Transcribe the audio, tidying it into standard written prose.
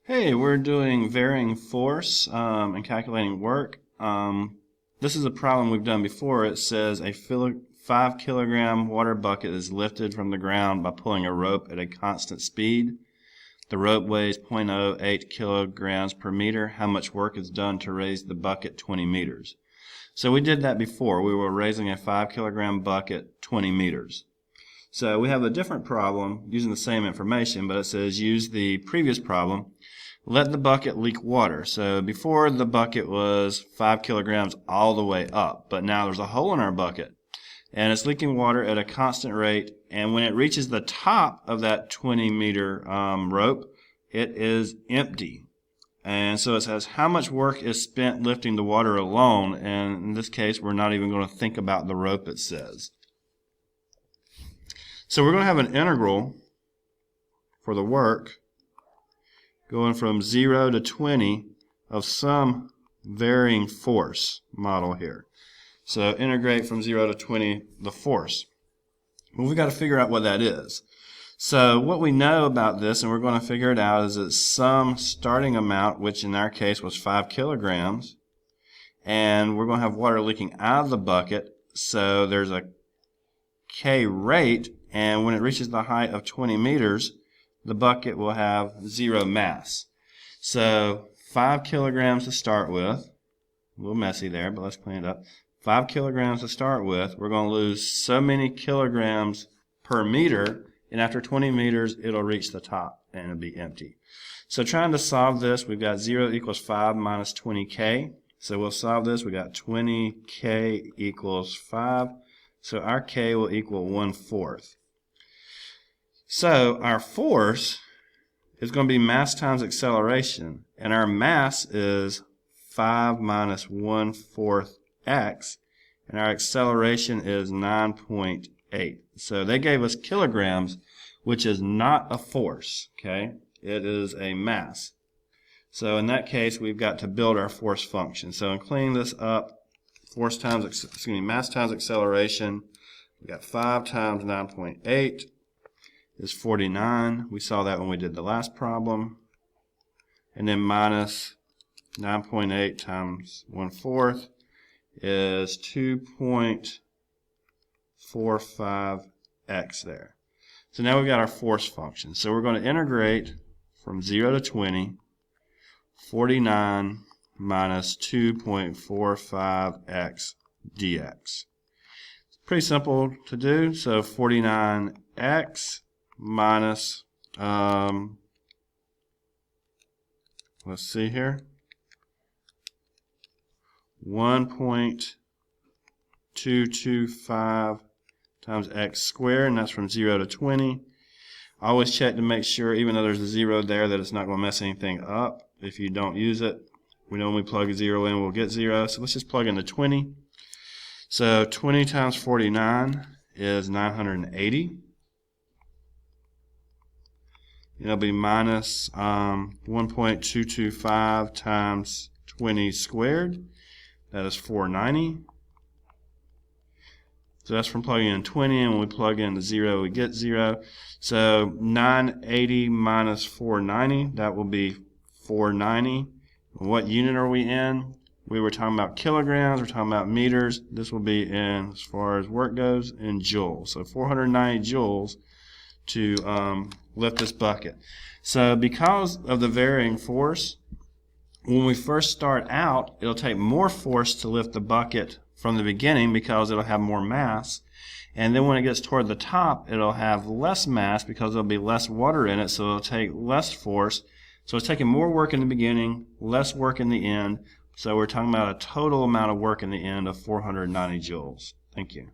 Hey, we're doing varying force and calculating work. This is a problem we've done before. It says a 5 kilogram water bucket is lifted from the ground by pulling a rope at a constant speed. The rope weighs 0.08 kilograms per meter. How much work is done to raise the bucket 20 meters? So we did that before. We were raising a 5 kilogram bucket 20 meters. So we have a different problem using the same information, but it says use the previous problem. Let the bucket leak water. So before the bucket was 5 kilograms all the way up, but now there's a hole in our bucket and it's leaking water at a constant rate, and when it reaches the top of that 20 meter rope, it is empty. And so it says how much work is spent lifting the water alone, and in this case we're not even going to think about the rope, it says. So we're going to have an integral for the work going from 0 to 20 of some varying force model here. So integrate from 0 to 20 the force. Well, we've got to figure out what that is. So what we know about this, and we're going to figure it out, is it's some starting amount, which in our case was 5 kilograms, and we're going to have water leaking out of the bucket, so there's a K rate, and when it reaches the height of 20 meters, the bucket will have 0 mass. So 5 kilograms to start with. A little messy there, but let's clean it up. 5 kilograms to start with. We're going to lose so many kilograms per meter, and after 20 meters it'll reach the top and it'll be empty. So trying to solve this, we've got 0 equals 5 minus 20k. So we'll solve this. We got 20k equals 5. So our k will equal 1/4. So our force is going to be mass times acceleration, and our mass is 5 minus 1/4 x, and our acceleration is 9.8. So they gave us kilograms, which is not a force, okay? It is a mass. So in that case, we've got to build our force function. So in cleaning this up, mass times acceleration, we've got 5 times 9.8. is 49. We saw that when we did the last problem. And then minus 9.8 times 1/4 is 2.45x there. So now we've got our force function. So we're going to integrate from 0 to 20, 49 minus 2.45x dx. It's pretty simple to do. So 49x minus, let's see here, 1.225 times x squared, and that's from 0 to 20. I always check to make sure, even though there's a 0 there, that it's not going to mess anything up if you don't use it. We know when we plug a 0 in, we'll get 0. So let's just plug in the 20. So 20 times 49 is 980. It'll be minus 1.225 times 20 squared. That is 490. So that's from plugging in 20, and when we plug in the 0, we get 0. So 980 minus 490, that will be 490. What unit are we in? We were talking about kilograms, we're talking about meters. This will be in, as far as work goes, in joules. So 490 joules to lift this bucket. So because of the varying force, when we first start out, it'll take more force to lift the bucket from the beginning because it'll have more mass, and then when it gets toward the top, it'll have less mass because there'll be less water in it, so it'll take less force. So it's taking more work in the beginning, less work in the end. So we're talking about a total amount of work in the end of 490 joules. Thank you.